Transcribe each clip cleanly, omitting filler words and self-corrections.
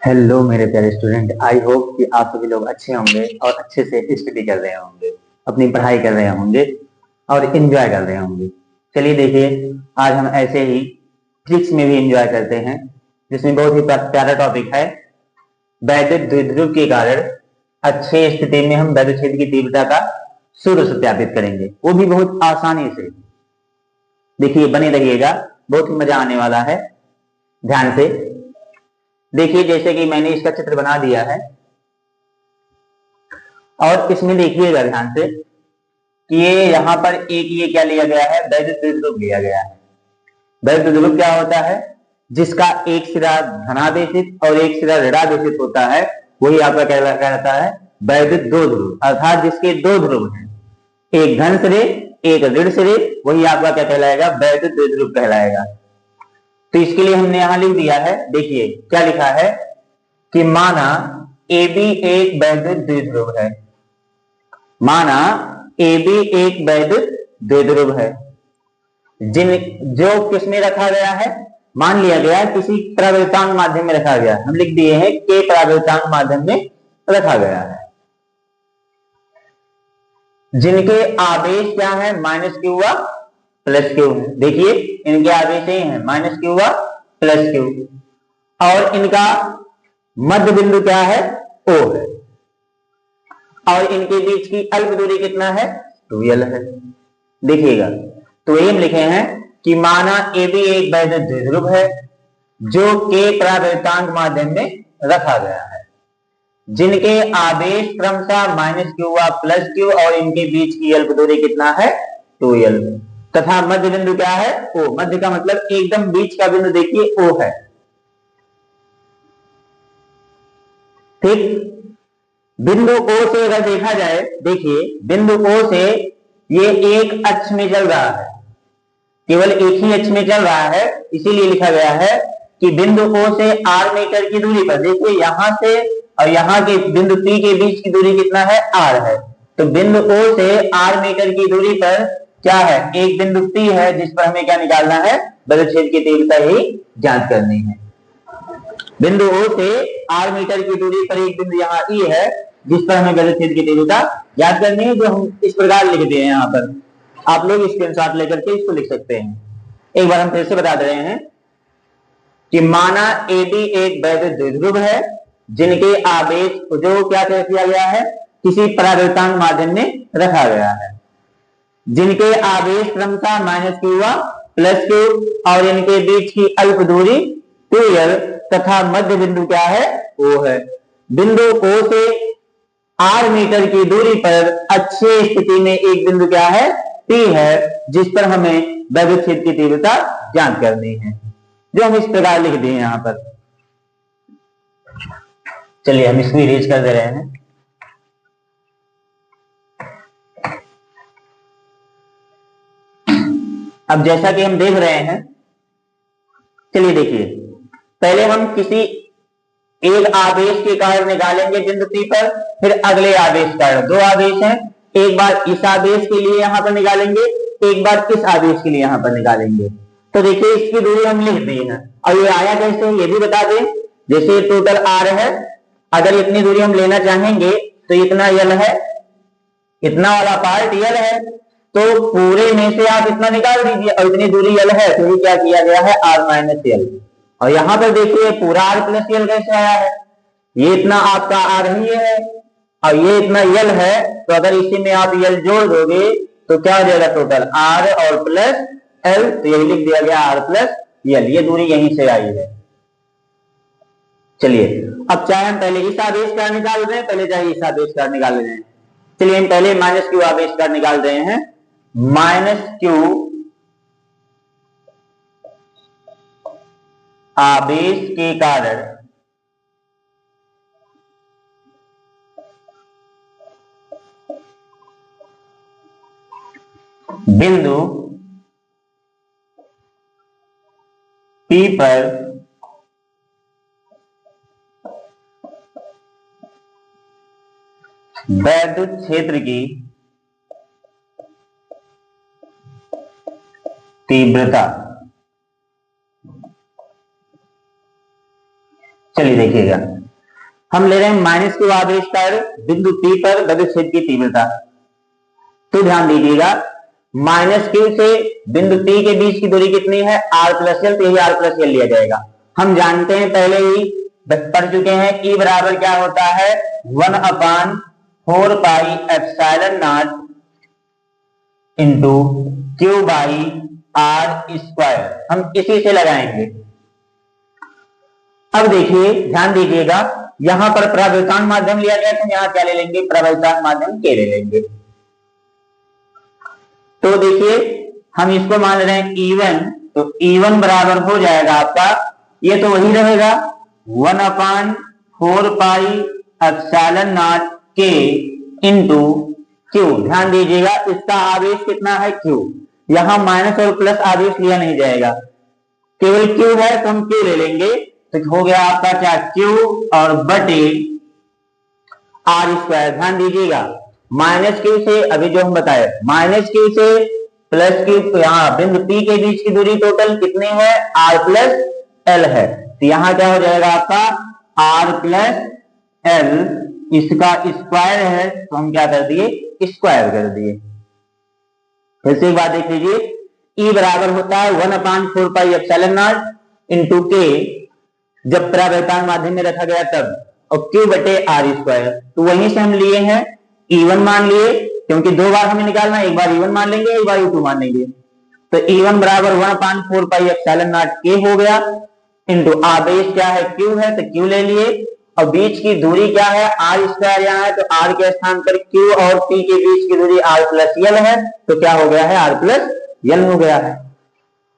Hello मेरे प्यारे student, I hope कि आप सभी लोग अच्छे होंगे और अच्छे से स्टडी कर रहे होंगे, अपनी पढ़ाई कर रहे होंगे और एंजॉय कर रहे होंगे। चलिए देखिए, आज हम ऐसे ही ट्रिक्स में भी एंजॉय करते हैं, जिसमें बहुत ही प्यारा टॉपिक है। वैद्युत द्विध्रुव के कारण अच्छे स्थिति में हम वैद्युत क्षेत्र की तीव्रता का सूत्र सत्यापित करेंगे, वो भी बहुत आसानी से। देखिए, बने रहिएगा, बहुत ही मजा आने वाला है। ध्यान से देखिए, जैसे कि मैंने इसका चित्र बना दिया है और इसमें देखिएगा ध्यान से कि ये यहाँ पर एक ये क्या लिया गया है, वैद्युत द्विध्रुव लिया गया है। वैद्युत द्विध्रुव क्या होता है? जिसका एक सिरा धनावेशित और एक सिरा ऋणावेशित होता है, वही आपका कहलाता है वैद्युत दो ध्रुव, अर्थात जिसके दो ध्रुव हैं, एक धन सिरे एक ऋण सिरे, वही आपका क्या कहलाएगा? वैद्युत द्विध्रुव कहलाएगा। तो इसके लिए हमने यहां लिख दिया है, देखिए क्या लिखा है कि माना AB एक वैद्युत द्विध्रुव है। माना AB एक वैद्युत द्विध्रुव है, जो किसमें रखा गया है? मान लिया गया किसी परावैद्युतांक माध्यम में रखा गया है। हम लिख दिए हैं के परावैद्युतांक माध्यम में रखा गया है, जिनके आवेश क्या है? माइनस क्यू व प्लस क्यू है। देखिए, इनके आवेश ही है माइनस क्यू व प्लस क्यू, और इनका मध्य बिंदु क्या है? O है, और इनके बीच की अल्प दूरी कितना है? 2l है। देखिएगा, तो ये हम लिखे हैं कि माना AB एक वैद्युत द्विध्रुव है, जो के परावैद्युतांक माध्यम में रखा गया है, जिनके आवेश क्रमशः माइनस क्यू व प्लस क्यू, और इनके बीच की अल्प दूरी कितना है? 2l, तथा मध्य बिंदु क्या है? O। मध्य का मतलब एकदम बीच का बिंदु देखिए O है। ठीक, बिंदु O से अगर देखा जाए, देखिए बिंदु O से ये एक अक्ष में चल रहा है, केवल एक ही अक्ष में चल रहा है, इसीलिए लिखा गया है कि बिंदु O से r मीटर की दूरी पर, देखिए यहां से और यहां के बिंदु P के बीच की दूरी कितना है? r है। तो बिंदु O से r मीटर की दूरी पर क्या है? एक बिंदु P है, जिस पर हमें क्या निकालना है? वैद्युत क्षेत्र की तीव्रता ही जांच करनी है। बिंदु O से r मीटर की दूरी पर एक बिंदु यहाँ E है, जिस पर हमें वैद्युत क्षेत्र की तीव्रता याद करनी है, जो हम इस प्रकार लिख दिए हैं यहाँ पर। आप लोग स्क्रीनशॉट लेकर के इसको लिख सकते हैं। एक बार हम फिर से बता दे रहे हैं कि माना AB एक वैद्युत द्विध्रुव है, जिनके आवेश जो क्या किया गया है? किसी परावैद्युतांक माध्यम में रखा गया है, जिनके आवेश क्रमशः माइनस क्यू व प्लस क्यू, और इनके बीच की अल्प दूरी 2l, तथा मध्य बिंदु क्या है? O है। बिंदु O से r मीटर की दूरी पर अच्छे स्थिति में एक बिंदु क्या है? P है, जिस पर हमें वैद्युत क्षेत्र की तीव्रता जांच करनी है, जो हम इस प्रकार लिख दिए यहां पर। चलिए हम इसको इरेज कर दे रहे हैं। अब जैसा कि हम देख रहे हैं, चलिए देखिए, पहले हम किसी एक आवेश के कारण निकालेंगे बिंदु P पर, फिर अगले आवेश कारण। दो आवेश हैं, एक बार इस आवेश के लिए यहां पर निकालेंगे, एक बार इस आवेश के लिए यहां पर निकालेंगे। तो देखिए, इसकी दूरी हम लिख दी है। और ये आया कैसे, ये भी बता दें। जैसे टोटल r है, अगर इतनी दूरी हम लेना चाहेंगे तो इतना l है, इतना वाला पार्ट l है, तो पूरे में से आप इतना निकाल दीजिए, और इतनी दूरी l है, तो ये क्या किया गया है? r minus l। और यहां पर देखिए पूरा r प्लस l कैसे आया है? ये इतना आपका r ही है, और ये इतना l है, तो अगर इसी में आप l जोड़ दोगे तो क्या हो जाएगा? टोटल r और प्लस l, तो यही लिख दिया गया r प्लस l। ये दूरी यहीं से आई है। चलिए, अब चाहे हम पहले इस आवेश का निकाल रहे हैं, पहले चाहे इस आवेश का निकाल रहे हैं। चलिए हम पहले माइनस क्यू आवेश का निकाल रहे हैं। माइनस क्यू आवेश के कारण बिंदु P पर वैद्युत क्षेत्र की तीव्रता। चलिए देखिएगा, हम ले रहे हैं माइनस क्यू आवेश पर बिंदु P पर विद्युत क्षेत्र की तीव्रता। तो ध्यान दीजिएगा, माइनस क्यू से बिंदु P के बीच की दूरी कितनी है, r प्लस एल, तो यही r प्लस एल लिया जाएगा। हम जानते हैं, पहले ही पढ़ चुके हैं, E बराबर क्या होता है, 1/4 pi epsilon naught into Q by R square. हम इसी से लगाएंगे। अब देखिए, ध्यान दीजिएगा, यहां पर प्रवर्तमान माध्यम लिया गया तो यहां क्या ले लेंगे, प्रवर्तमान माध्यम के ले लेंगे। तो देखिए, हम इसको मान रहे हैं E1, तो E1 बराबर हो जाएगा आपका, ये तो वही रहेगा 1/4 पाई एप्सिलॉन नॉट के इंटू क्यू। ध्यान दीजिएगा, इसका आवेश कितना है, क्यू। यहां माइनस और प्लस आवेश लिया नहीं जाएगा, केवल क्यू है तो हम क्यू ले लेंगे। तो हो गया आपका क्या, क्यू और बटे आर स्क्वायर। ध्यान दीजिएगा, माइनस क्यू से अभी जो हम बताए, माइनस क्यू से प्लस क्यू, यहाँ बिंदु P के बीच की दूरी टोटल कितनी है, आर प्लस एल है। तो यहां क्या हो जाएगा आपका, आर प्लस एल, इसका स्क्वायर है तो हम क्या कर दिए, स्क्वायर कर दिए। फिर से एक बात देख लीजिए, E बराबर होता है 1/4 पाई एप्सिलॉन नॉट इंटू के, जब प्रवर्तमान माध्यम में रखा गया तब, और क्यू बटे आर स्क्वायर। तो वहीं से हम लिए हैं E1 मान लिए, क्योंकि दो बार हमें निकालना है, एक बार E1 मान लेंगे, एक बार E2 मान लेंगे। तो E1 बराबर 1/4 पाई एप्सिलॉन नॉट के हो गया, इंटू आवेश क्या है, क्यू है, तो क्यू ले लिए, और बीच की दूरी क्या है, आर स्क्वायर यहाँ है, तो आर के स्थान पर क्यू और पी के बीच की दूरी आर प्लस एल है, तो क्या हो गया है, आर प्लस एल हो गया है।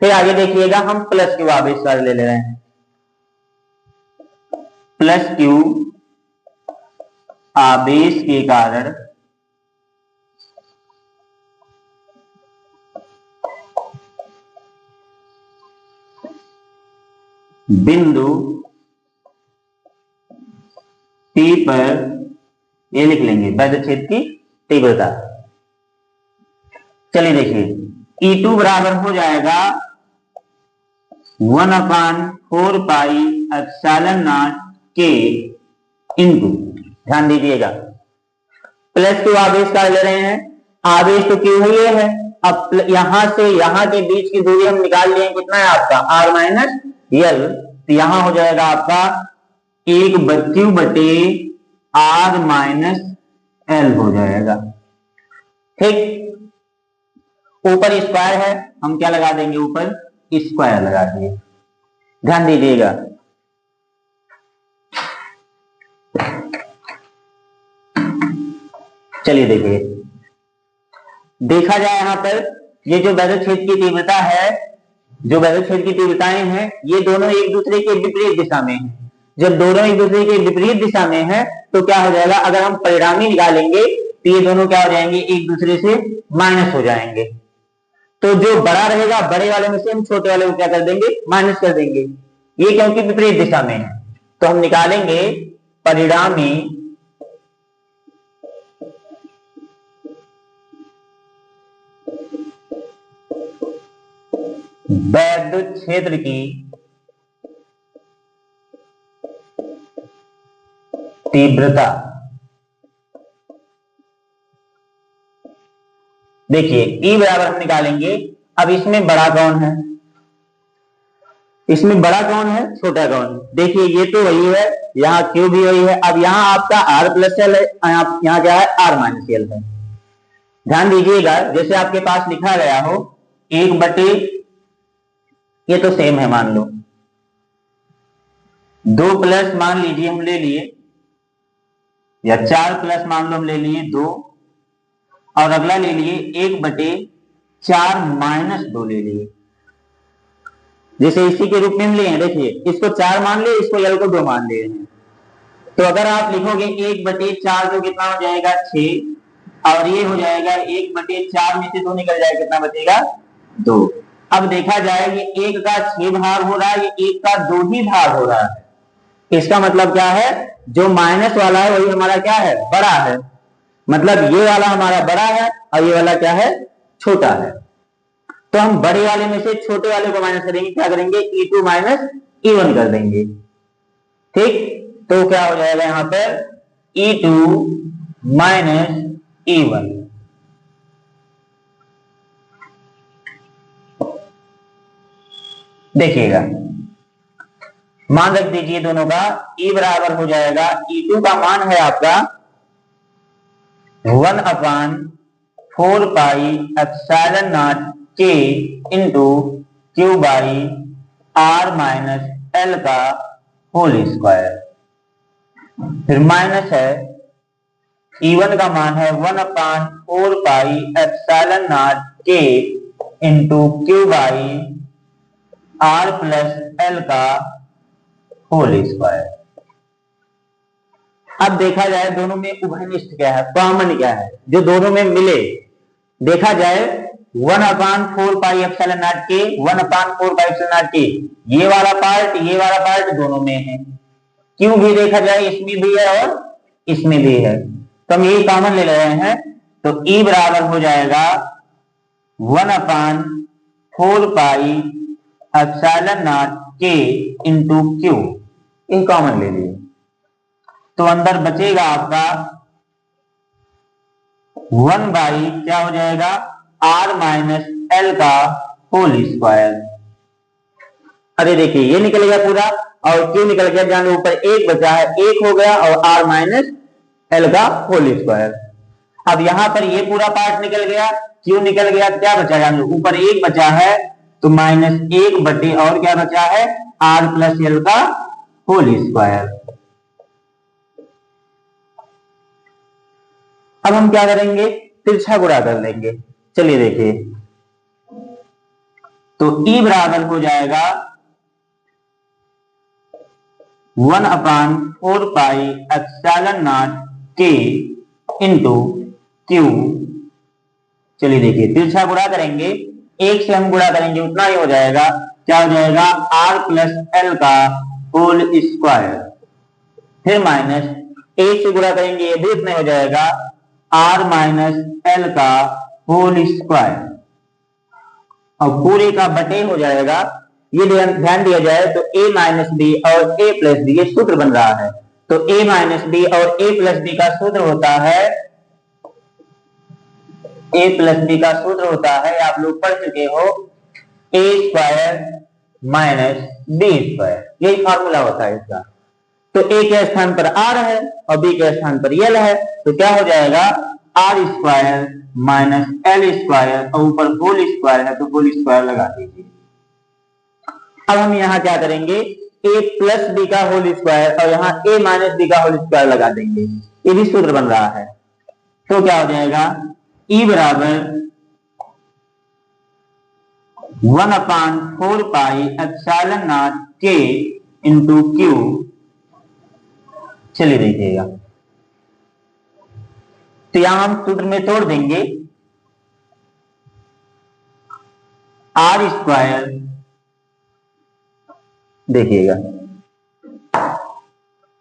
फिर आगे देखिएगा, हम प्लस क्यू आवेश कार्य ले रहे हैं, प्लस क्यू आवेश के कारण बिंदु P पर, ये लिख लेंगे विद्युत क्षेत्र की तीव्रता। चलिए देखिए, E2 बराबर हो जाएगा 1/4 पाई एप्सिलॉन नॉट के इंटू, ध्यान दीजिएगा, प्लस क्यू आवेश का ले रहे हैं, आवेश तो क्यू ही है। अब यहां से यहां के बीच की दूरी हम निकाल लिए, कितना है आपका, आर माइनस एल। तो यहां हो जाएगा आपका 1/q बटे आर माइनस एल हो जाएगा। ठीक, ऊपर स्क्वायर है, हम क्या लगा देंगे, ऊपर स्क्वायर लगा दिए। ध्यान दीजिएगा, चलिए देखिए, देखा जाए यहां पर, ये जो विद्युत क्षेत्र की तीव्रता है, जो विद्युत क्षेत्र की तीव्रताएं हैं, ये दोनों एक दूसरे के विपरीत दिशा में हैं। जब दोनों एक दूसरे के विपरीत दिशा में है तो क्या हो जाएगा, अगर हम परिणामी निकालेंगे तो ये दोनों क्या हो जाएंगे, एक दूसरे से माइनस हो जाएंगे। तो जो बड़ा रहेगा, बड़े वाले में से हम छोटे वाले को क्या कर देंगे, माइनस कर देंगे, ये क्योंकि विपरीत दिशा में है। तो हम निकालेंगे परिणामी विद्युत क्षेत्र की तीव्रता। देखिए, E बराबर हम निकालेंगे, अब इसमें बड़ा कौन है, इसमें बड़ा कौन है, छोटा कौन है। देखिए, ये तो वही है, यहाँ Q भी वही है। अब यहाँ आपका R प्लस एल है, यहाँ क्या है, R माइनस एल है। ध्यान दीजिएगा, जैसे आपके पास लिखा गया हो 1/, ये तो सेम है, मान लो 2 प्लस मान लीजिए हम ले लिए, या 4 प्लस मान लो हम ले लिए 2, और अगला ले लिए 1/4 माइनस 2 ले लिए। जैसे इसी के रूप में हम लिए, देखिए इसको 4 मान लिए, इसको एल को 2 मान लिए हैं। तो अगर आप लिखोगे 1/4 तो कितना हो जाएगा, 6, और ये हो जाएगा 1/4 में से 2 निकल जाएगा, कितना बचेगा, 2। अब देखा जाए, ये 1 का 6 भाग हो रहा है, ये 1 का 2 ही भाग हो रहा है। इसका मतलब क्या है, जो माइनस वाला है वही हमारा क्या है, बड़ा है। मतलब ये वाला हमारा बड़ा है और ये वाला क्या है, छोटा है। तो हम बड़े वाले में से छोटे वाले को माइनस करेंगे, क्या करेंगे, E2 माइनस E1 कर देंगे। ठीक, तो क्या हो जाएगा यहां पर E2 माइनस E1। देखिएगा, मान रख दीजिए दोनों का, E बराबर हो जाएगा, E2 का मान है आपका 1/4πε0 K into Q by R minus L का होल स्क्वायर। फिर माइनस है, E1 का मान है 1/4πε0 K into Q by R plus L का होल स्क्वायर। अब देखा जाए दोनों में उभयनिष्ठ क्या है, कॉमन क्या है, जो दोनों में मिले। देखा जाए 1/4πε0 K 1/4πε0 K, ये वाला पार्ट दोनों में है। क्यों भी देखा जाए, इसमें भी है और इसमें भी है, तो हम यही कॉमन ले रहे हैं। तो E बराबर हो जाएगा 1/4πε0 K इंटू क्यू, ये कॉमन ले लिए। तो अंदर बचेगा आपका 1 क्या हो जाएगा R माइनस L का होल स्क्वायर। अरे देखिए ये निकल गया पूरा और क्यू निकल गया, जान ऊपर एक बचा है, एक हो गया और R माइनस L का होल स्क्वायर। अब यहां पर ये पूरा पार्ट निकल गया, क्यू निकल गया, क्या बचा है ऊपर एक बचा है, तो -1 बटे और क्या बचा है R प्लस L का होल स्क्वायर। अब हम क्या करेंगे, तिरछा गुणा कर लेंगे। चलिए देखिए, तो E बराबर हो जाएगा 1/4πε0 K इंटू क्यू। चलिए देखिए, तिरछा गुणा करेंगे, एक से हम गुणा करेंगे उतना ही हो जाएगा, क्या हो जाएगा R प्लस L का होल स्क्वायर। फिर माइनस, एक से गुणा करेंगे ये भी इतना हो जाएगा R माइनस L का होल स्क्वायर, और पूरे का बटे हो जाएगा। ये ध्यान दिया जाए तो a माइनस बी और a प्लस बी ये सूत्र बन रहा है, तो a माइनस बी और a प्लस बी का सूत्र होता है, a प्लस बी का सूत्र होता है, आप लोग पढ़ चुके हो, a square minus B square, यही फॉर्मूला होता है इसका। तो a के स्थान पर r है और b के स्थान पर l है, तो क्या हो जाएगा r square minus l square और ऊपर होल स्क्वायर है तो होल स्क्वायर लगा दीजिए। अब हम यहाँ क्या करेंगे, a प्लस बी का होल स्क्वायर और यहाँ a माइनस बी का होल स्क्वायर लगा देंगे, ये भी सूत्र बन रहा है। तो क्या हो जाएगा E बराबर 1/4πε0 K इंटू क्यू। चलिए देखिएगा, तो यहां हम सूत्र में तोड़ देंगे, R स्क्वायर, देखिएगा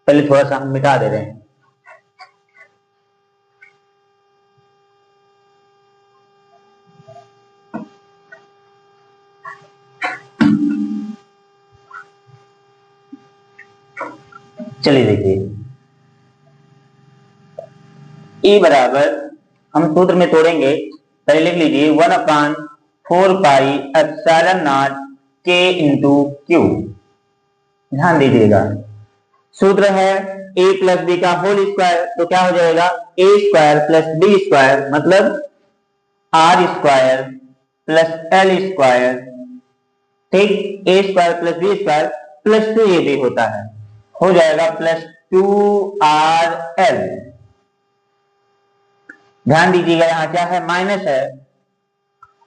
पहले थोड़ा सा हम मिटा दे रहे हैं, चलिए देखिए E बराबर, हम सूत्र में तोड़ेंगे, पहले लिख लीजिए 1/4πε0 K इंटू क्यू। ध्यान दीजिएगा, सूत्र है a प्लस बी का होल स्क्वायर, तो क्या हो जाएगा a square plus B square मतलब R square plus L square, ठीक, a square plus B square plus 2 ये भी होता है, हो जाएगा प्लस 2RL। ध्यान दीजिएगा यहाँ क्या है, माइनस है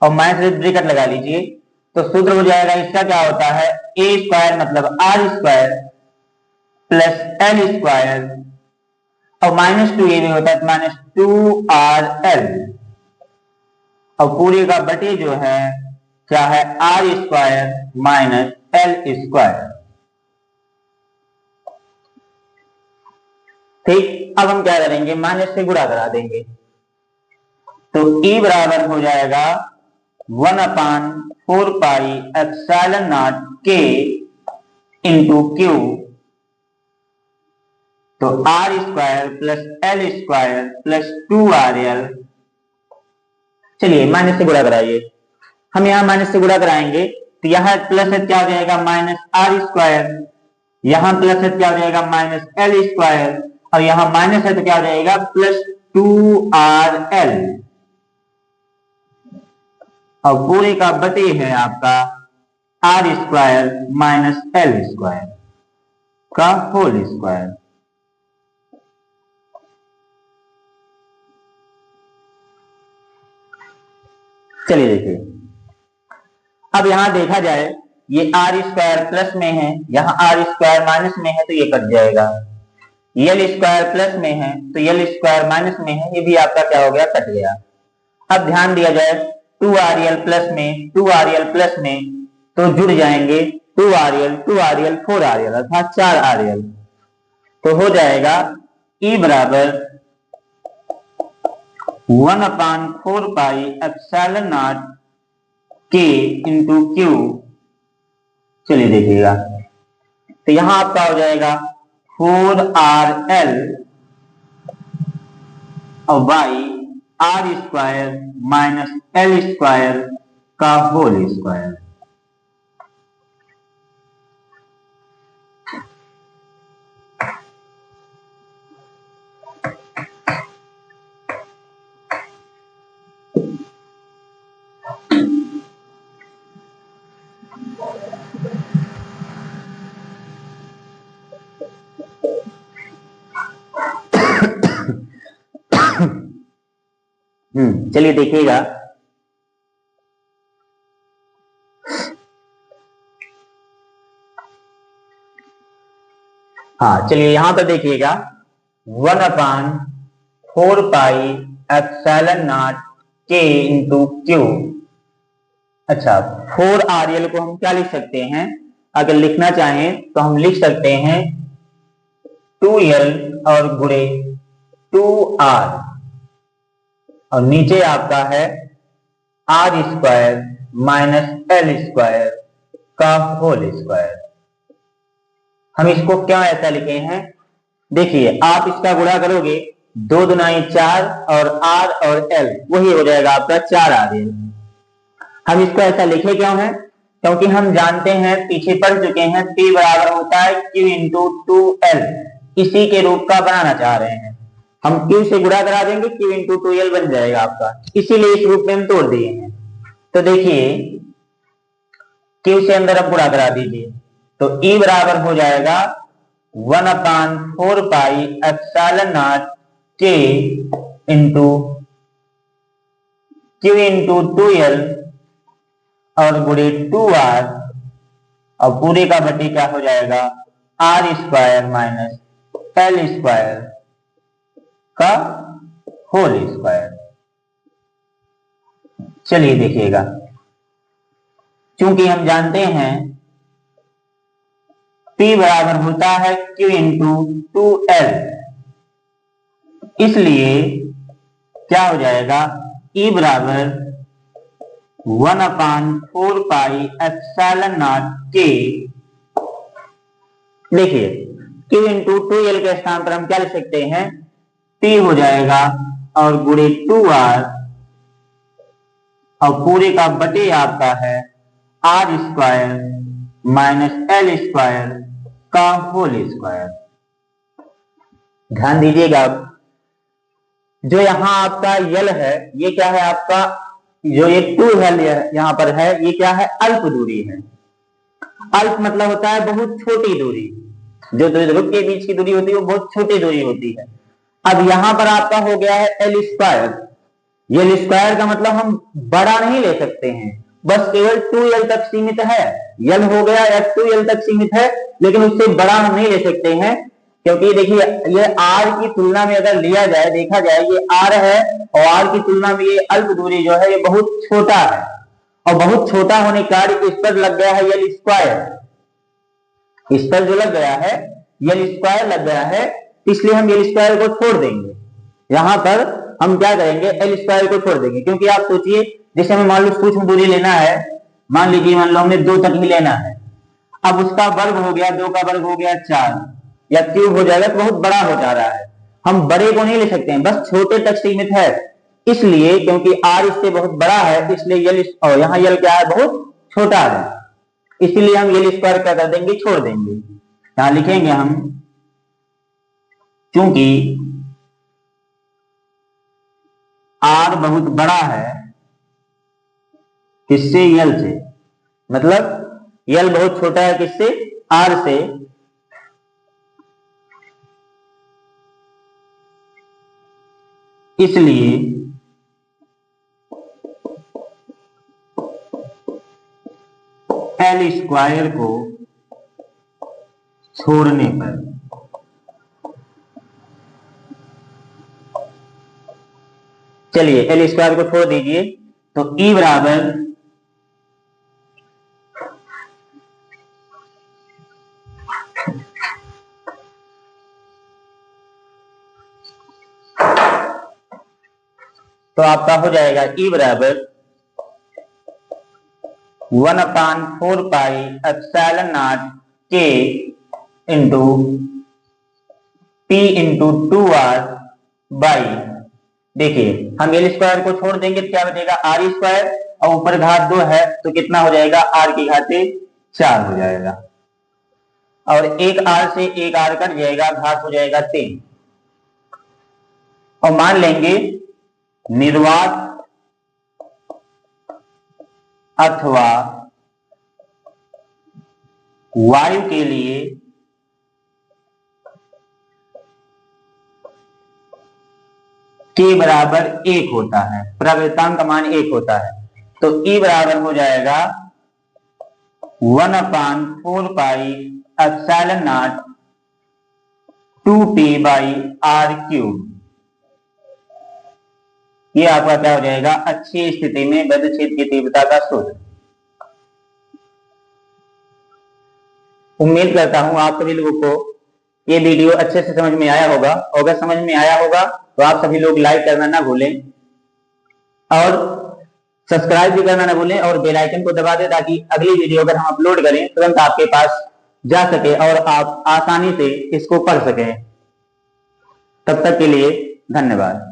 और माइनस ब्रैकेट लगा लीजिए, तो सूत्र हो जाएगा इसका क्या होता है, a स्क्वायर मतलब R square plus L square और -2 ये भी होता है, -2RL और पूरे का बटे जो है क्या है R square minus L square. ठीक, अब हम क्या करेंगे, माइनस से गुणा करा देंगे, तो E बराबर हो जाएगा 1/4πε0 K इंटू क्यू। तो R square plus L square plus 2RL, चलिए माइनस से गुणा कराइए, हम यहाँ माइनस से गुणा कराएंगे तो यहाँ प्लस है क्या हो जाएगा माइनस आर स्क्वायर, यहाँ प्लस है क्या हो जाएगा माइनस एल स्क्वायर, और यहाँ माइनस है तो क्या हो जाएगा प्लस 2RL, और पूरे का बटे है आपका R square minus L square का होल स्क्वायर। चलिए देखिए, अब यहां देखा जाए ये आर स्क्वायर प्लस में है, यहाँ आर स्क्वायर माइनस में है तो ये कट जाएगा, एल स्क्वायर प्लस में है तो एल स्क्वायर माइनस में है, ये भी आपका क्या हो गया कट गया। अब ध्यान दिया जाए 2RL प्लस में 2RL प्लस में तो जुड़ जाएंगे 2RL 4RL अर्थात 4RL, तो हो जाएगा E बराबर 1/4 pi epsilon naught K into Q। चलिए देखिएगा, तो यहां आपका हो जाएगा 4RL और by R square minus L square का होल स्क्वायर। चलिए देखिएगा, हाँ चलिए यहां पर देखिएगा 1/4 pi epsilon naught K into Q। अच्छा 4RL को हम क्या लिख सकते हैं, अगर लिखना चाहें तो हम लिख सकते हैं 2L और गुणे 2R, और नीचे आपका है R square minus L square का होल स्क्वायर। हम इसको क्या ऐसा लिखे हैं, देखिए आप इसका गुणा करोगे 2 दूनाई 4 और आर और एल वही हो जाएगा आपका 4RL। हम इसको ऐसा लिखे क्यों है, क्योंकि हम जानते हैं पीछे पढ़ चुके हैं P बराबर होता है Q इंटू 2L, इसी के रूप का बनाना चाह रहे हैं, हम Q से गुणा करा देंगे Q इंटू 2L बन जाएगा आपका, इसीलिए इस रूप में हम तोड़ दिए हैं। तो देखिए Q से अंदर आप गुणा करा दीजिए, तो E बराबर हो जाएगा 1/4 pi epsilon naught K into Q into 2L और गुणे 2R, और पूरे का बटे क्या हो जाएगा R square minus L square का होल स्क्वायर। चलिए देखिएगा, चूंकि हम जानते हैं P बराबर होता है Q इंटू 2L, इसलिए क्या हो जाएगा E बराबर 1/4 पाई एप्सिलॉन नॉट K। देखिए Q इंटू 2L के स्थान पर हम क्या लिख सकते हैं, P हो जाएगा और गुणे 2R, और पूरे का बटे आपका है R square minus L square का होल स्क्वायर। ध्यान दीजिएगा, जो यहां आपका यल है ये क्या है आपका, जो ये 2L यहां पर है ये क्या है अल्प दूरी है। अल्प मतलब होता है बहुत छोटी दूरी, जो द्विध्रुव के बीच की दूरी होती है वो बहुत छोटी दूरी होती है। अब यहां पर आपका हो गया है एल स्क्वायर, एल स्क्वायर का मतलब हम बड़ा नहीं ले सकते हैं, बस केवल 2L तक सीमित है, यल हो गया या 2L तक सीमित है, लेकिन उससे बड़ा हम नहीं ले सकते हैं, क्योंकि देखिए ये R की तुलना में अगर लिया जाए देखा जाए ये R है और R की तुलना में ये अल्प दूरी जो है ये बहुत छोटा है, और बहुत छोटा होने के कारण इस पर लग गया है एल स्क्वायर, इस पर जो लग गया है एल स्क्वायर लग गया है, इसलिए हम एल स्क्वायर को छोड़ देंगे, यहां पर हम क्या करेंगे एल स्क्वायर को छोड़ देंगे। क्योंकि आप सोचिए जैसे हमें मान लो सूक्ष्म दूरी लेना है, मान लो हमने 2 तक ही लेना है, अब उसका वर्ग हो गया 2 का वर्ग हो गया 4, या क्यूब हो जाएगा तो बहुत बड़ा हो जा रहा है। हम बड़े को नहीं ले सकते हैं, बस छोटे तक सीमित है। इसलिए क्योंकि r इससे बहुत बड़ा है, इसलिए यल और यहाँ यल क्या है, बहुत छोटा है, इसलिए हम यल स्क्वायर क्या कर देंगे, छोड़ देंगे। यहां लिखेंगे हम, चूंकि r बहुत बड़ा है किससे, यल से, मतलब यल बहुत छोटा है किससे, r से, इसलिए एल स्क्वायर को छोड़ने पर चलिए एल स्क्वायर को छोड़ दीजिए, तो ई बराबर तो आपका हो जाएगा ई बराबर 1/4 k into p into 2r by, देखिए हम एल स्क्वायर को छोड़ देंगे तो क्या बचेगा, आर स्क्वायर, और ऊपर घात 2 है तो कितना हो जाएगा, r की घाते 4 हो जाएगा, और एक r से एक r कट जाएगा, घात हो जाएगा 3, और मान लेंगे निर्वात अथवा वायु के लिए k बराबर 1 होता है, प्रवृत्तांक का मान 1 होता है, तो E बराबर हो जाएगा 1/4 2p बाई r क्यूब। ये आपका क्या हो जाएगा, अच्छी स्थिति में विद्युत क्षेत्र की तीव्रता का सूत्र। उम्मीद करता हूं आप सभी लोगों को ये वीडियो अच्छे से समझ में आया होगा, और अगर समझ में आया होगा तो आप सभी लोग लाइक करना ना भूलें और सब्सक्राइब भी करना ना भूलें, और बेल आइकन को दबा दें ताकि अगली वीडियो अगर हम अपलोड करें तुरंत आपके पास जा सके और आप आसानी से इसको पढ़ सकें। तब तक के लिए धन्यवाद।